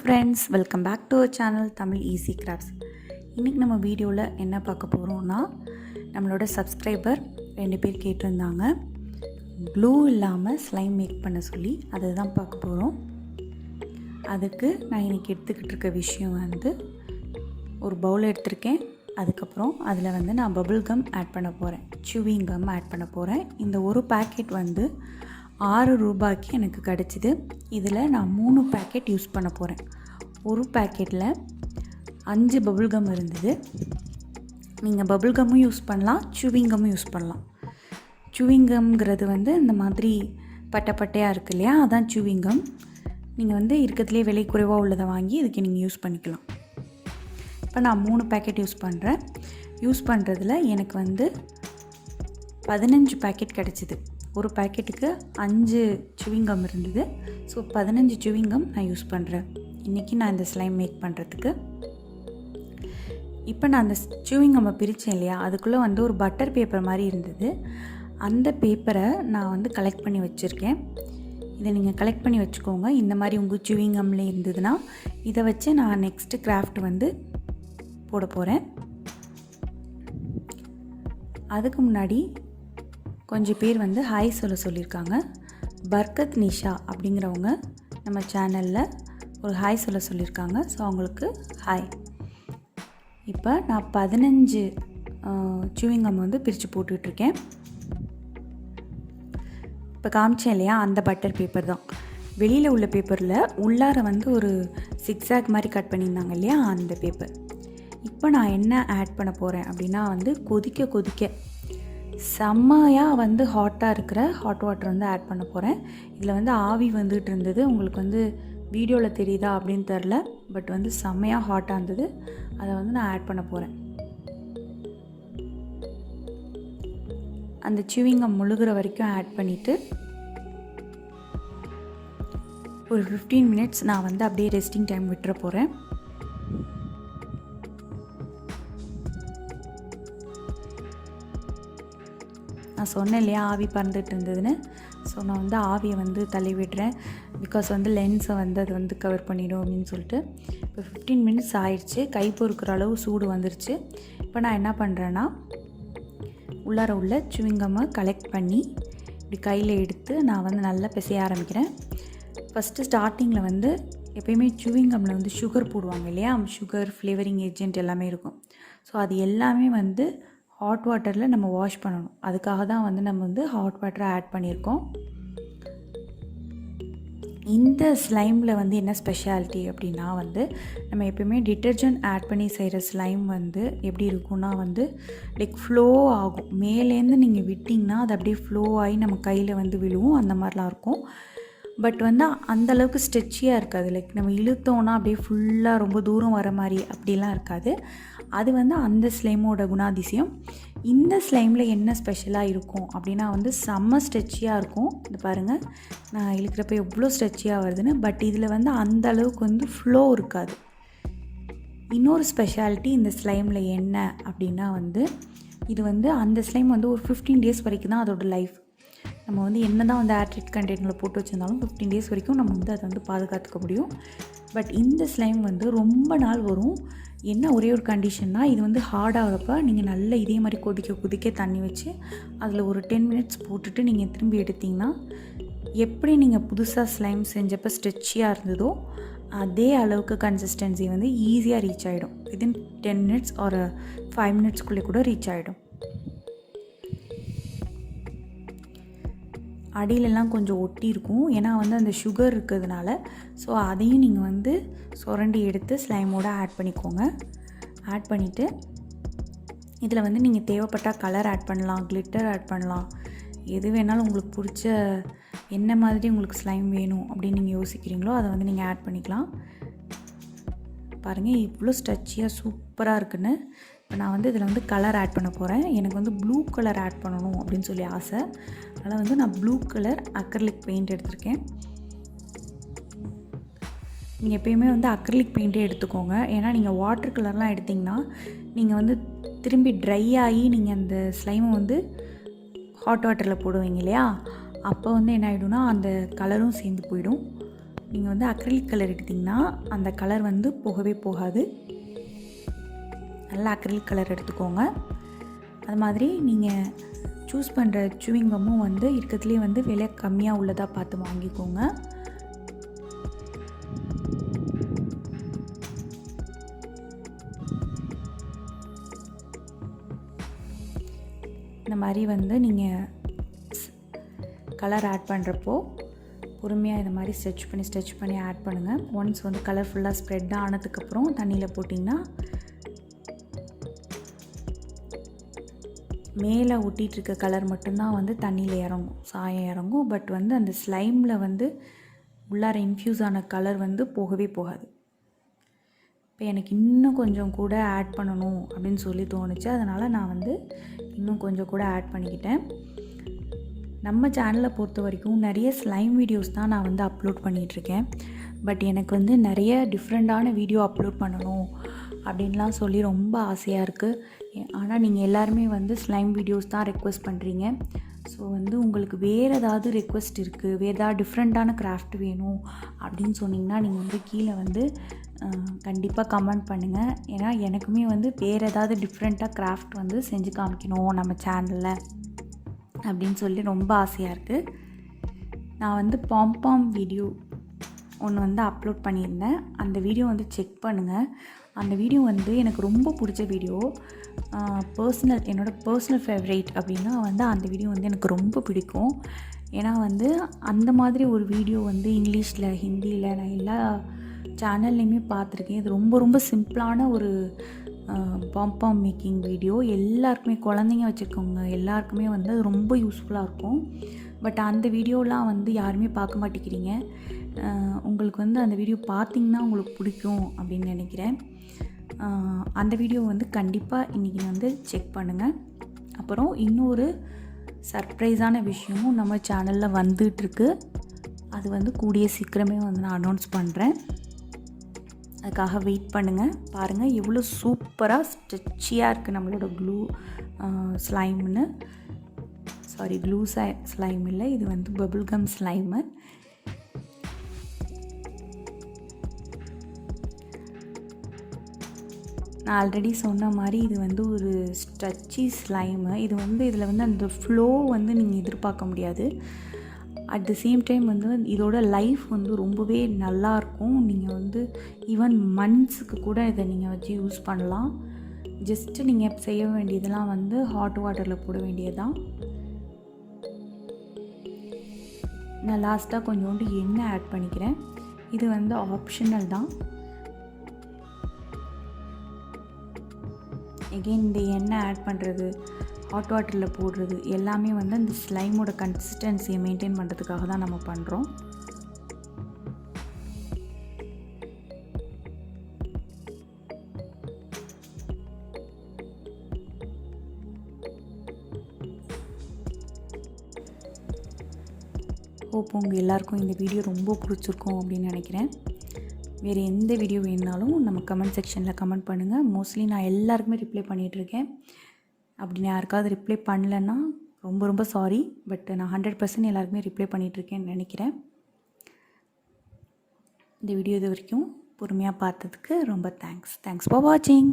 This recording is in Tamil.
Friends, welcome back to our channel Tamil easy crafts. இன்றைக்கி நம்ம வீடியோவில் என்ன பார்க்க போகிறோம்னா, நம்மளோட சப்ஸ்கிரைபர் 2 பேர் கேட்டிருந்தாங்க க்ளூ இல்லாமல் ஸ்லைம் மேக் பண்ண சொல்லி. அதை தான் பார்க்க போகிறோம். அதுக்கு நான் இன்றைக்கி எடுத்துக்கிட்டு இருக்க விஷயம் ஒரு பவுல் எடுத்திருக்கேன். அதுக்கப்புறம் அதில் நான் பபிள் கம் ஆட் பண்ண போகிறேன், சூவிங் கம் ஆட் பண்ண போகிறேன். இந்த ஒரு பேக்கெட் 6 ரூபாய்க்கு எனக்கு கிடச்சிது. இதில் நான் 3 பேக்கெட் யூஸ் பண்ண போகிறேன். ஒரு பேக்கெட்டில் 5 பபிள் கம் இருந்தது. நீங்கள் பபிள் கம்மும் யூஸ் பண்ணலாம், சூவிங் கம்மும் யூஸ் பண்ணலாம். சூவிங் கம்ங்கிறது இந்த மாதிரி பட்டையாக இருக்குது இல்லையா, அதான் சூவிங் கம். நீங்கள் இருக்கிறதுலே விலை குறைவாக உள்ளதை வாங்கி இதுக்கு நீங்கள் யூஸ் பண்ணிக்கலாம். இப்போ நான் 3 பேக்கெட் யூஸ் பண்ணுறேன். யூஸ் பண்ணுறதுல எனக்கு 15 பேக்கெட் கிடச்சிது. ஒரு பேக்கெட்டுக்கு 5 சூவிங் கம் இருந்தது. ஸோ 15 சூவிங் கம் நான் யூஸ் பண்ணுறேன் இன்றைக்கி நான் இந்த ஸ்லைம் மேக் பண்ணுறதுக்கு. இப்போ நான் அந்த சூவிங் கம்மை பிரித்தேன் இல்லையா, அதுக்குள்ளே ஒரு பட்டர் பேப்பர் மாதிரி இருந்தது. அந்த பேப்பரை நான் கலெக்ட் பண்ணி வச்சுருக்கேன். இதை நீங்கள் கலெக்ட் பண்ணி வச்சுக்கோங்க. இந்த மாதிரி உங்கள் சூவிங் கம்மில் இருந்ததுன்னா இதை வச்சு நான் நெக்ஸ்ட்டு கிராஃப்ட் போட போகிறேன். அதுக்கு முன்னாடி கொஞ்சம் பேர் ஹாய் சொல்லியிருக்காங்க. பர்கத் நிஷா அப்படிங்கிறவங்க நம்ம சேனலில் ஒரு ஹாய் சொல்லியிருக்காங்க. ஸோ அவங்களுக்கு ஹாய். இப்போ நான் 15 சூவிங் கம் பிரித்து போட்டுட்ருக்கேன். இப்போ காமிச்சேன் இல்லையா, அந்த பட்டர் பேப்பர் தான். வெளியில் உள்ள பேப்பரில் உள்ளார ஒரு சிக்ஸாக் மாதிரி கட் பண்ணியிருந்தாங்க இல்லையா, அந்த பேப்பர். இப்போ நான் என்ன ஆட் பண்ண போகிறேன் அப்படின்னா கொதிக்க செம்மையாக ஹாட்டாக இருக்கிற ஹாட் வாட்டர் ஆட் பண்ண போகிறேன். இதில் ஆவி வந்துகிட்டு இருந்தது. உங்களுக்கு வீடியோவில் தெரியுதா அப்படின்னு தெரில, பட் செம்மையாக ஹாட்டாக இருந்தது. அதை நான் ஆட் பண்ண போகிறேன். அந்த சூவிங் கம் முழுகிற வரைக்கும் ஆட் பண்ணிவிட்டு ஒரு 15 மினிட்ஸ் நான் அப்படியே ரெஸ்டிங் டைம் விட்டுற போகிறேன். நான் சொன்னேன் இல்லையா, ஆவி பறந்துட்டு இருந்ததுன்னு. ஸோ நான் ஆவியை தள்ளி விடுறேன். பிகாஸ் லென்ஸை அது கவர் பண்ணிடும் அப்படின்னு சொல்லிட்டு. இப்போ 15 மினிட்ஸ் ஆயிடுச்சு. கை பொறுக்கிற அளவு சூடு வந்துருச்சு. இப்போ நான் என்ன பண்ணுறேன்னா, உள்ளார உள்ள சூவிங் கம்மை கலெக்ட் பண்ணி இப்படி கையில் எடுத்து நான் நல்லா பிசைய ஆரம்பிக்கிறேன். ஃபஸ்ட்டு ஸ்டார்டிங்கில் எப்பயுமே சூவிங் கம்மில் சுகர் போடுவாங்க இல்லையா, சுகர் ஃப்ளேவரிங் ஏஜென்ட் எல்லாமே இருக்கும். ஸோ அது எல்லாமே ஹாட் வாட்டரில் நம்ம வாஷ் பண்ணணும். அதுக்காக தான் நம்ம ஹாட் வாட்டரை ஆட் பண்ணியிருக்கோம். இந்த ஸ்லைமில் என்ன ஸ்பெஷாலிட்டி அப்படின்னா, நம்ம எப்பயுமே டிட்டர்ஜென்ட் ஆட் பண்ணி செய்கிற ஸ்லைம் எப்படி இருக்குன்னா லைக் ஃப்ளோ ஆகும். மேலேருந்து நீங்கள் விட்டிங்கன்னா அது அப்படியே ஃப்ளோ ஆகி நம்ம கையில் விழுவும். அந்த மாதிரிலாம் இருக்கும். பட் அந்தளவுக்கு ஸ்ட்ரெச்சியாக இருக்காது. லைக் நம்ம இழுத்தோன்னா அப்படியே ஃபுல்லாக ரொம்ப தூரம் வர மாதிரி அப்படிலாம் இருக்காது. அது அந்த ஸ்லைமோட குணாதிசயம். இந்த ஸ்லைமில் என்ன ஸ்பெஷலாக இருக்கும் அப்படின்னா செம்ம ஸ்ட்ரெச்சியாக இருக்கும். இது பாருங்கள், நான் இழுக்கிறப்ப எவ்வளோ ஸ்ட்ரெச்சியாக வருதுன்னு. பட் இதில் அந்த அளவுக்கு ஃப்ளோ இருக்காது. இன்னொரு ஸ்பெஷாலிட்டி இந்த ஸ்லைமில் என்ன அப்படின்னா இது அந்த ஸ்லைம் ஒரு 15 டேஸ் வரைக்கும் தான் அதோட லைஃப். நம்ம என்ன தான் ஏர்டைட் கண்டெய்னரில் போட்டு வச்சுருந்தாலும் 15 டேஸ் வரைக்கும் நம்ம அதை பாதுகாத்துக்க முடியும். பட் இந்த ஸ்லைம் ரொம்ப நாள் வரும். என்ன ஒரே ஒரு கண்டிஷன்னா, இது ஹார்டாகிறப்ப நீங்கள் நல்லா இதே மாதிரி கொதிக்க தண்ணி வச்சு அதில் ஒரு 10 மினிட்ஸ் போட்டுட்டு நீங்கள் திரும்பி எடுத்திங்கன்னா, எப்படி நீங்கள் புதுசாக ஸ்லைம் செஞ்சப்போ ஸ்ட்ரெச்சியாக இருந்ததோ அதே அளவுக்கு கன்சிஸ்டன்சி ஈஸியாக ரீச் ஆகிடும். வித்தின் 10 மினிட்ஸ் ஒரு 5 மினிட்ஸ்க்குள்ளே கூட ரீச் ஆகிடும். அடியிலெல்லாம் கொஞ்சம் ஒட்டி இருக்கும், ஏன்னா அந்த சுகர் இருக்கிறதுனால. ஸோ அதையும் நீங்கள் சுரண்டி எடுத்து ஸ்லைமோடு ஆட் பண்ணிக்கோங்க. ஆட் பண்ணிவிட்டு இதில் நீங்கள் தேவைப்பட்டால் கலர் ஆட் பண்ணலாம், கிளிட்டர் ஆட் பண்ணலாம். எது வேணாலும் உங்களுக்கு பிடிச்ச என்ன மாதிரி உங்களுக்கு ஸ்லைம் வேணும் அப்படின்னு நீங்கள் யோசிக்கிறீங்களோ அதை நீங்கள் ஆட் பண்ணிக்கலாம். பாருங்கள், இவ்வளோ ஸ்ட்ரெச்சியாக சூப்பராக இருக்குன்னு. இப்போ நான் இதில் கலர் ஆட் பண்ண போகிறேன். எனக்கு ப்ளூ கலர் ஆட் பண்ணணும் அப்படின்னு சொல்லி ஆசை. அதனால் நான் ப்ளூ கலர் அக்ரிலிக் பெயிண்ட் எடுத்திருக்கேன். நீங்கள் எப்பயுமே அக்ரிலிக் பெயிண்ட்டே எடுத்துக்கோங்க. ஏன்னா நீங்கள் வாட்டர் கலர்லாம் எடுத்திங்கன்னா நீங்கள் திரும்பி ட்ரை ஆகி நீங்கள் அந்த ஸ்லைமை ஹாட் வாட்டரில் போடுவீங்க இல்லையா, அப்போ என்ன ஆகிடும்னா அந்த கலரும் சேர்ந்து போயிடும். நீங்கள் வந்து அக்ரிலிக் கலர் எடுத்திங்கன்னா அந்த கலர் வந்து போகவே போகாது. நல்லா அக்ரிலிக் கலர் எடுத்துக்கோங்க. அது மாதிரி நீங்கள் சூஸ் பண்ணுற சூவிங் கம்மும் வந்து இருக்கிறதுலே வந்து விலை கம்மியாக உள்ளதாக பார்த்து வாங்கிக்கோங்க. இந்த மாதிரி வந்து நீங்கள் கலர் ஆட் பண்ணுறப்போ பொறுமையாக இந்த மாதிரி ஸ்ட்ரெச் பண்ணி ஆட் பண்ணுங்கள். ஒன்ஸ் வந்து கலர் ஃபுல்லாக ஸ்ப்ரெட் ஆனதுக்கப்புறம் தண்ணியில் போட்டிங்கன்னா மேலே ஒட்டிகிட்ருக்க கலர் மட்டும்தான் வந்து தண்ணியில் இறங்கும், சாயம் இறங்கும். பட் வந்து அந்த ஸ்லைமில் வந்து உள்ளார இன்ஃப்யூஸ் ஆன கலர் வந்து போகவே போகாது. இப்போ எனக்கு இன்னும் கொஞ்சம் கூட ஆட் பண்ணணும் அப்படின்னு சொல்லி தோணுச்சு. அதனால் நான் வந்து இன்னும் கொஞ்சம் கூட ஆட் பண்ணிக்கிட்டேன். நம்ம சேனலை பொறுத்த வரைக்கும் நிறைய ஸ்லைம் வீடியோஸ் தான் நான் வந்து அப்லோட் பண்ணிகிட்ருக்கேன். பட் எனக்கு வந்து நிறைய டிஃப்ரெண்ட்டான வீடியோ அப்லோட் பண்ணணும் அப்படின்லாம் சொல்லி ரொம்ப ஆசையாக இருக்குது. ஆனால் நீங்கள் எல்லாருமே வந்து ஸ்லைம் வீடியோஸ் தான் ரெக்வெஸ்ட் பண்ணுறீங்க. ஸோ வந்து உங்களுக்கு வேறு ஏதாவது ரெக்வெஸ்ட் இருக்குது, வேறு ஏதாவது டிஃப்ரெண்ட்டான கிராஃப்ட் வேணும் அப்படின்னு சொன்னிங்கன்னா நீங்கள் வந்து கீழே வந்து கண்டிப்பாக கமெண்ட் பண்ணுங்கள். ஏன்னா எனக்குமே வந்து வேறு ஏதாவது டிஃப்ரெண்ட்டாக கிராஃப்ட் வந்து செஞ்சு காமிக்கணும் நம்ம சேனலில் அப்படின்னு சொல்லி ரொம்ப ஆசையாக இருக்குது. நான் வந்து பாம் வீடியோ ஒன்று வந்து அப்லோட் பண்ணியிருந்தேன். அந்த வீடியோ வந்து செக் பண்ணுங்கள். அந்த வீடியோ வந்து எனக்கு ரொம்ப பிடிச்ச வீடியோ. என்னோடய பர்சனல் ஃபேவரேட் அப்படின்னா வந்து அந்த வீடியோ வந்து எனக்கு ரொம்ப பிடிக்கும். ஏன்னா வந்து அந்த மாதிரி ஒரு வீடியோ வந்து இங்கிலீஷில், ஹிந்தியில் நான் எல்லா சேனல்லையுமே பார்த்துருக்கேன். இது ரொம்ப ரொம்ப சிம்பிளான ஒரு பாம் மேக்கிங் வீடியோ. எல்லாருக்குமே, குழந்தைங்க வச்சுருக்கவங்க எல்லாருக்குமே வந்து அது ரொம்ப யூஸ்ஃபுல்லாக இருக்கும். பட் அந்த வீடியோலாம் வந்து யாருமே பார்க்க மாட்டேங்கிறீங்க. உங்களுக்கு வந்து அந்த வீடியோ பார்த்திங்கன்னா உங்களுக்கு பிடிக்கும் அப்படின்னு நினைக்கிறேன். அந்த வீடியோ வந்து கண்டிப்பாக இன்றைக்கி வந்து செக் பண்ணுங்கள். அப்புறம் இன்னொரு சர்ப்ரைஸான விஷயமும் நம்ம சேனலில் வந்துட்டுருக்கு. அது வந்து கூடிய சீக்கிரமே வந்து நான் அனௌன்ஸ் பண்ணுறேன். அதுக்காக வெயிட் பண்ணுங்கள். பாருங்கள் எவ்வளோ சூப்பராக ஸ்ட்ரெச்சியாக இருக்குது நம்மளோட ஸ்லைம்னு. சாரி, ஸ்லைம் இல்லை, இது வந்து பபிள்கம் ஸ்லைமு. நான் ஆல்ரெடி சொன்ன மாதிரி இது வந்து ஒரு ஸ்ட்ரெச்சி ஸ்லைமு. இது வந்து இதில் வந்து அந்த ஃப்ளோ வந்து நீங்கள் எதிர்பார்க்க முடியாது. அட் த சேம் டைம் வந்து இதோட லைஃப் வந்து ரொம்பவே நல்லாயிருக்கும். நீங்கள் வந்து ஈவன் மந்த்ஸுக்கு கூட இதை நீங்கள் வச்சு யூஸ் பண்ணலாம். ஜஸ்ட்டு நீங்கள் செய்ய வேண்டியதெல்லாம் வந்து ஹாட் வாட்டரில் போட வேண்டியதுதான். நான் லாஸ்ட்டாக கொஞ்சோண்டு எண்ணெய் ஆட் பண்ணிக்கிறேன். இது வந்து ஆப்ஷனல் தான். எகெயின் இந்த எண்ணெய் ஆட் பண்ணுறது, ஹாட் வாட்டரில் போடுறது எல்லாமே வந்து அந்த ஸ்லைமோட கன்சிஸ்டன்சியை மெயின்டைன் பண்ணுறதுக்காக தான் நம்ம பண்ணுறோம். ஹோப் உங்கள் எல்லாருக்கும் இந்த வீடியோ ரொம்ப பிடிச்சிருக்கும் அப்படின்னு நினைக்கிறேன். வேறு எந்த வீடியோ வேணுனாலும் நம்ம கமெண்ட் செக்ஷனில் கமெண்ட் பண்ணுங்கள். மோஸ்ட்லி நான் எல்லாருக்குமே ரிப்ளை பண்ணிகிட்ருக்கேன். அப்படி நான் யாருக்காவது ரிப்ளை பண்ணலன்னா ரொம்ப ரொம்ப சாரி. பட் நான் 100% எல்லாருக்குமே ரிப்ளை பண்ணிகிட்ருக்கேன்னு நினைக்கிறேன். இந்த வீடியோ இது வரைக்கும் பொறுமையாக பார்த்ததுக்கு ரொம்ப தேங்க்ஸ் ஃபார் வாட்சிங்.